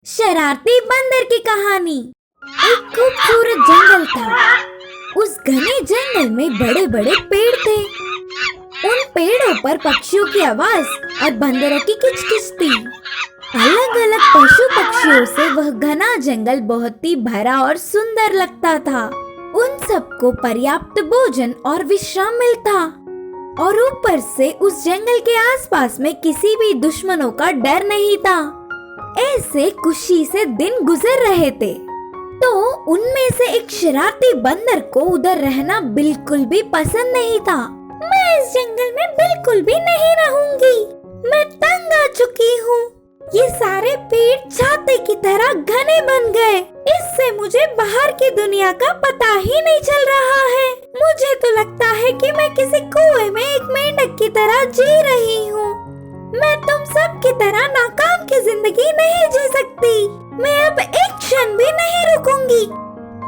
शरारती बंदर की कहानी। एक खूबसूरत जंगल था। उस घने जंगल में बड़े बड़े पेड़ थे। उन पेड़ों पर पक्षियों की आवाज और बंदरों की किचकिच थी। अलग अलग पशु पक्षियों से वह घना जंगल बहुत ही भरा और सुंदर लगता था। उन सबको पर्याप्त भोजन और विश्राम मिलता और ऊपर से उस जंगल के आसपास में किसी भी दुश्मनों का डर नहीं था। ऐसे खुशी से दिन गुजर रहे थे, तो उनमें से एक शरारती बंदर को उधर रहना बिल्कुल भी पसंद नहीं था। मैं इस जंगल में बिल्कुल भी नहीं रहूंगी। मैं तंग आ चुकी हूँ। ये सारे पेड़ छाते की तरह घने बन गए। इससे मुझे बाहर की दुनिया का पता ही नहीं चल रहा है। मुझे तो लगता है कि मैं किसी कुएं में एक मेंढक की तरह जी रही हूँ। मैं तुम सब की तरह नाकाम की जिंदगी नहीं जी सकती। मैं अब एक क्षण भी नहीं रुकूंगी।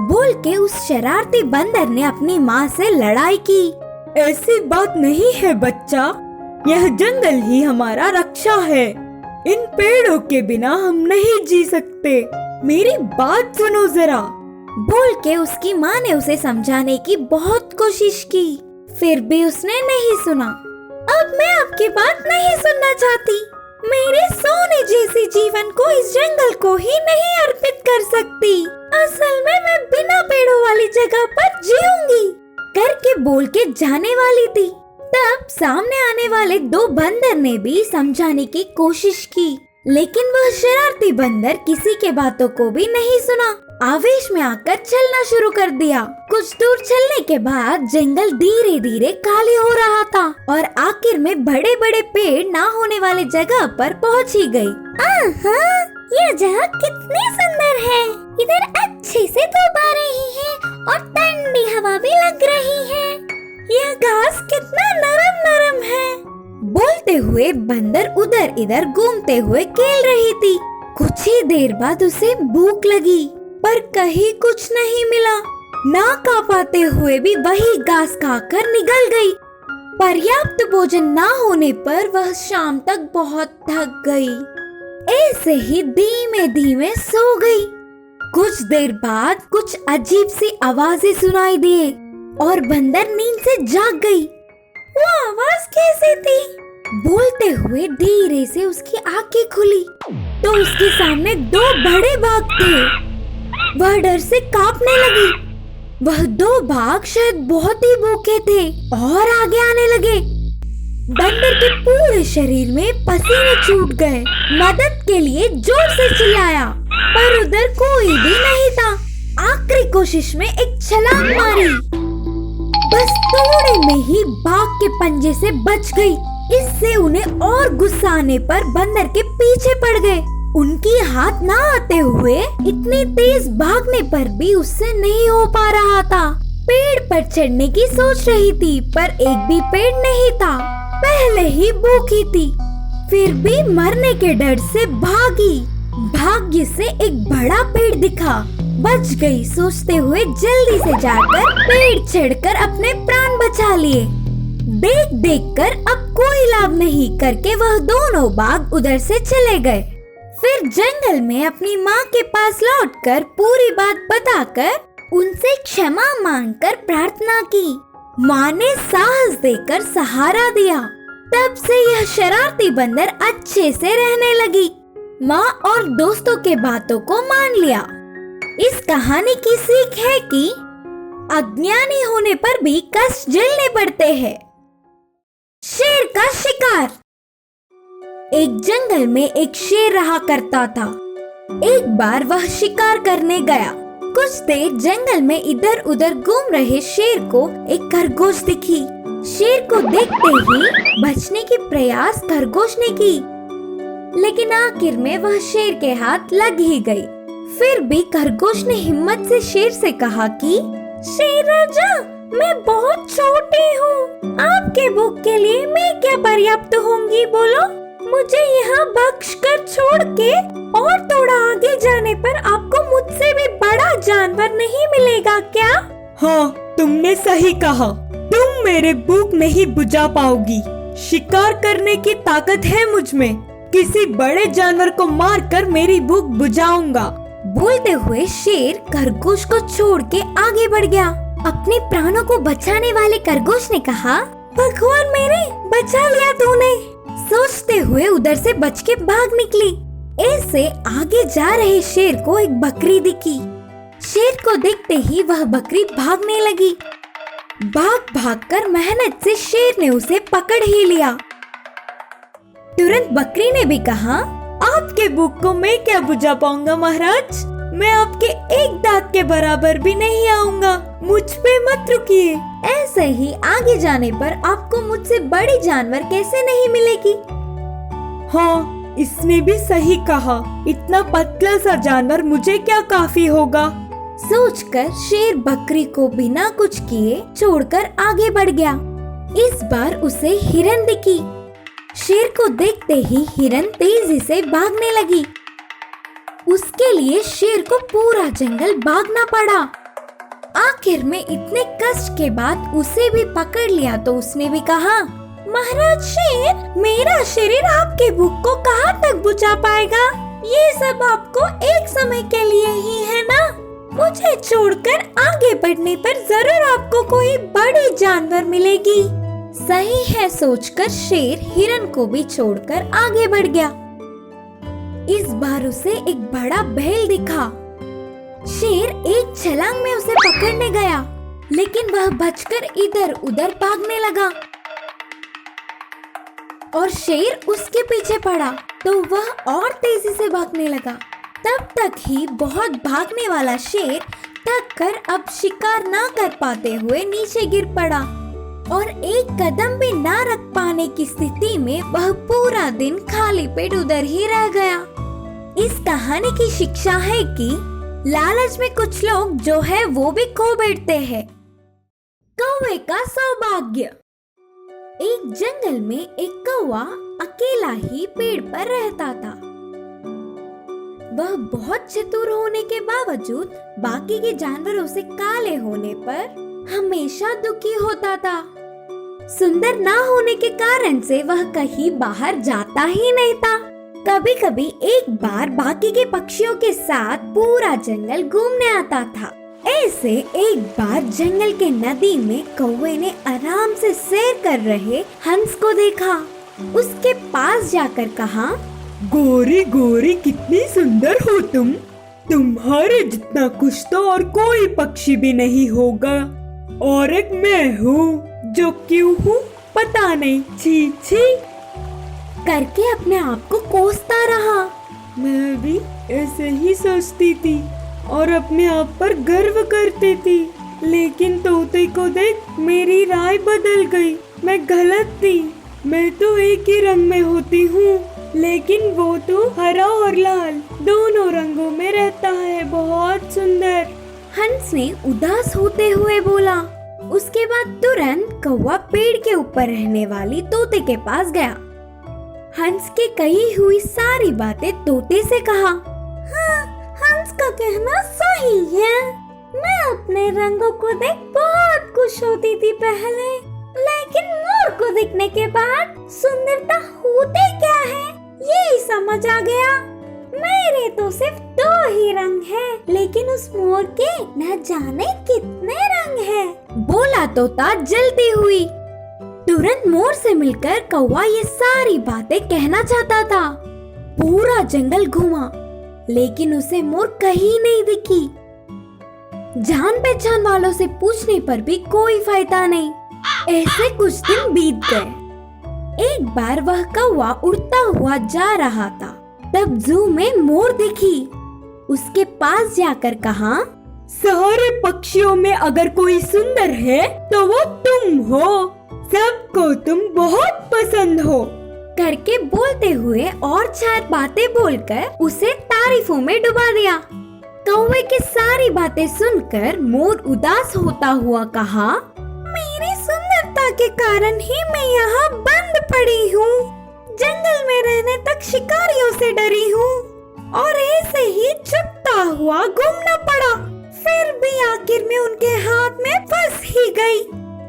बोल के उस शरारती बंदर ने अपनी माँ से लड़ाई की। ऐसी बात नहीं है बच्चा, यह जंगल ही हमारा रक्षा है। इन पेड़ों के बिना हम नहीं जी सकते। मेरी बात सुनो जरा। बोल के उसकी माँ ने उसे समझाने की बहुत कोशिश की, फिर भी उसने नहीं सुना। अब मैं आपकी बात नहीं सुनना चाहती। मेरे सोने जैसी जीवन को इस जंगल को ही नहीं अर्पित कर सकती। असल में मैं बिना पेड़ों वाली जगह पर जीऊंगी करके बोल के जाने वाली थी। तब सामने आने वाले दो बंदर ने भी समझाने की कोशिश की, लेकिन वह शरारती बंदर किसी के बातों को भी नहीं सुना। आवेश में आकर चलना शुरू कर दिया। कुछ दूर चलने के बाद जंगल धीरे धीरे खाली हो रहा था और आखिर में बड़े बड़े पेड़ ना होने वाले जगह पर पहुंच ही गई। यह जगह कितनी सुंदर है। इधर अच्छे से धूप आ रही है और ठंडी हवा भी लग रही है। यह घास कितना नरम नरम है। बोलते हुए बंदर उधर इधर घूमते हुए खेल रही थी। कुछ ही देर बाद उसे भूख लगी, पर कहीं कुछ नहीं मिला। ना खा पाते हुए भी वही घास खाकर निगल गई। पर्याप्त भोजन ना होने पर वह शाम तक बहुत थक गई। ऐसे ही धीमे धीमे सो गई। कुछ देर बाद कुछ अजीब सी आवाजें सुनाई दिए और बंदर नींद से जाग गई। वो आवाज कैसी थी? बोलते हुए धीरे से उसकी आंखें खुली तो उसके सामने दो बड़े बाघ थे। वह डर से कांपने लगी। वह दो बाघ शायद बहुत ही भूखे थे और आगे आने लगे। बंदर के पूरे शरीर में पसीने छूट गए। मदद के लिए जोर से चिल्लाया, पर उधर कोई भी नहीं था। आखिरी कोशिश में एक छलांग मारी, बस थोड़े में ही बाघ के पंजे से बच गई। इससे उन्हें और गुस्सा आने पर बंदर के पीछे पड़ गए। उनकी हाथ ना आते हुए इतनी तेज भागने पर भी उससे नहीं हो पा रहा था। पेड़ पर चढ़ने की सोच रही थी, पर एक भी पेड़ नहीं था। पहले ही भूखी थी, फिर भी मरने के डर से भागी। भाग्य से एक बड़ा पेड़ दिखा। बच गई सोचते हुए जल्दी से जाकर पेड़ चढ़कर अपने प्राण बचा लिए। देख देख कर अब कोई लाभ नहीं करके वह दोनों बाघ उधर से चले गए। फिर जंगल में अपनी माँ के पास लौटकर पूरी बात बताकर उनसे क्षमा मांगकर प्रार्थना की। माँ ने साहस देकर सहारा दिया। तब से यह शरारती बंदर अच्छे से रहने लगी। माँ और दोस्तों के बातों को मान लिया। इस कहानी की सीख है कि अज्ञानी होने पर भी कष्ट झेलने पड़ते हैं। शेर का शिकार। एक जंगल में एक शेर रहा करता था। एक बार वह शिकार करने गया। कुछ देर जंगल में इधर उधर घूम रहे शेर को एक खरगोश दिखी। शेर को देखते ही बचने की प्रयास खरगोश ने की, लेकिन आखिर में वह शेर के हाथ लग ही गई। फिर भी खरगोश ने हिम्मत से शेर से कहा कि शेर राजा, मैं बहुत छोटी हूँ। आपके भूख के लिए मैं क्या पर्याप्त होंगी? बोलो, मुझे यहाँ बख्श कर छोड़ के और थोड़ा आगे जाने पर आपको मुझसे भी बड़ा जानवर नहीं मिलेगा क्या? हाँ, तुमने सही कहा। तुम मेरे भूख नहीं बुझा पाओगी। शिकार करने की ताकत है मुझ में, किसी बड़े जानवर को मारकर मेरी भूख बुझाऊंगा। बोलते हुए शेर खरगोश को छोड़ के आगे बढ़ गया। अपने प्राणों को बचाने वाले खरगोश ने कहा, भगवान मेरे, बचा लिया तूने। सोचते हुए उधर से बच के भाग निकली। ऐसे आगे जा रहे शेर को एक बकरी दिखी। शेर को देखते ही वह बकरी भागने लगी। भाग भागकर मेहनत से शेर ने उसे पकड़ ही लिया। तुरंत बकरी ने भी कहा, आपके भूख को मैं क्या बुझा पाऊंगा महाराज, मैं आपके एक दांत के बराबर भी नहीं आऊंगा, मुझ पे मत रुकिए। ऐसे ही आगे जाने पर आपको मुझसे बड़ी जानवर कैसे नहीं मिलेगी। हाँ, इसने भी सही कहा, इतना पतला सा जानवर मुझे क्या काफी होगा। सोचकर शेर बकरी को बिना कुछ किए छोड़कर आगे बढ़ गया। इस बार उसे हिरन दिखी। शेर को देखते ही हिरन तेजी से भागने लगी। उसके लिए शेर को पूरा जंगल भागना पड़ा। आखिर में इतने कष्ट के बाद उसे भी पकड़ लिया तो उसने भी कहा, महाराज शेर, मेरा शरीर आपके भूख को कहाँ तक बुझा पाएगा। ये सब आपको एक समय के लिए ही है ना। मुझे छोड़कर आगे बढ़ने पर जरूर आपको कोई बड़ी जानवर मिलेगी। सही है सोचकर शेर हिरन को भी छोड़कर आगे बढ़ गया। इस बार उसे एक बड़ा बैल दिखा। शेर एक छलांग में उसे पकड़ने गया, लेकिन वह बचकर इधर उधर भागने लगा और शेर उसके पीछे पड़ा तो वह और तेजी से भागने लगा। तब तक ही बहुत भागने वाला शेर थक कर अब शिकार ना कर पाते हुए नीचे गिर पड़ा और एक कदम भी ना रख पाने की स्थिति में वह पूरा दिन खाली पेट उधर ही रह गया। इस कहानी की शिक्षा है कि लालच में कुछ लोग जो है वो भी खो बैठते हैं। कौवे का सौभाग्य। एक जंगल में एक कौवा अकेला ही पेड़ पर रहता था। वह बहुत चतुर होने के बावजूद बाकी के जानवरों से काले होने पर हमेशा दुखी होता था। सुंदर ना होने के कारण से वह कहीं बाहर जाता ही नहीं था। कभी कभी एक बार बाकी के पक्षियों के साथ पूरा जंगल घूमने आता था। ऐसे एक बार जंगल के नदी में कौवे ने आराम से सैर कर रहे हंस को देखा। उसके पास जाकर कहा, गोरी गोरी कितनी सुंदर हो तुम। तुम्हारे जितना खुश तो और कोई पक्षी भी नहीं होगा। और एक मैं हूँ जो क्यों हूँ पता नहीं, छी छी करके अपने आप को कोसता रहा। मैं भी ऐसे ही सोचती थी और अपने आप पर गर्व करती थी, लेकिन तोते को देख मेरी राय बदल गई। मैं गलत थी। मैं तो एक ही रंग में होती हूँ, लेकिन वो तो हरा और लाल दोनों रंगों में रहता है। बहुत सुंदर। हंस ने उदास होते हुए बोला। उसके बाद तुरंत कौवा पेड़ के ऊपर रहने वाली तोते के पास गया। हंस के कही हुई सारी बातें तोते से कहा। हाँ, हंस का कहना सही है। मैं अपने रंगों को देख बहुत खुश होती थी पहले, लेकिन मोर को देखने के बाद सुंदरता होती क्या है यही समझ आ गया। मेरे तो सिर्फ 2 ही रंग हैं, लेकिन उस मोर के न जाने कितने रंग हैं। बोला तोता जलती हुई। तुरंत मोर से मिलकर कौवा ये सारी बातें कहना चाहता था। पूरा जंगल घूमा, लेकिन उसे मोर कहीं नहीं दिखी। जान पहचान वालों से पूछने पर भी कोई फायदा नहीं। ऐसे कुछ दिन बीत गए। एक बार वह कौवा उड़ता हुआ जा रहा था, तब जू में मोर दिखी। उसके पास जाकर कहा, सारे पक्षियों में अगर कोई सुंदर है तो वो तुम हो। सबको तुम बहुत पसंद हो करके बोलते हुए और 4 बातें बोलकर उसे तारीफों में डुबा दिया। कौवे की सारी बातें सुनकर मोर उदास होता हुआ कहा, मेरी सुंदरता के कारण ही मैं यहाँ बंद पड़ी हूँ। जंगल में रहने तक शिकारियों से डरी हूँ और ऐसे ही छुपता हुआ घूमना पड़ा। फिर भी आखिर में उनके हाथ में फंस ही गई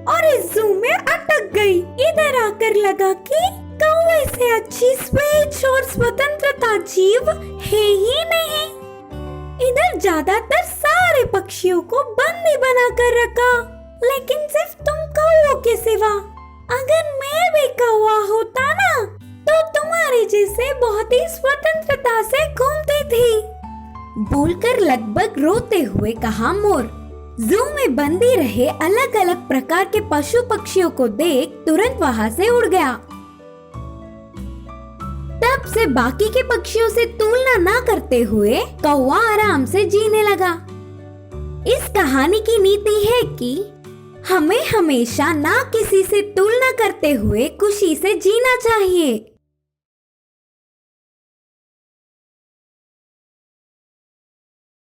और इस जू में अटक गई। इधर आकर लगा कि कौवे वैसे अच्छी स्वेच्छ और स्वतंत्रता जीव है ही नहीं। इधर ज्यादातर सारे पक्षियों को बंदी बनाकर रखा, लेकिन सिर्फ तुम कौओं के सिवा। अगर मैं भी कौवा होता ना, तो तुम्हारे जैसे बहुत ही स्वतंत्रता से घूमती थी। बोलकर लगभग रोते हुए कहा मोर। जू में बंदी रहे अलग अलग प्रकार के पशु पक्षियों को देख तुरंत वहां से उड़ गया। तब से बाकी के पक्षियों से तुलना ना करते हुए कौवा आराम से जीने लगा। इस कहानी की नीति है कि हमें हमेशा ना किसी से तुलना करते हुए खुशी से जीना चाहिए।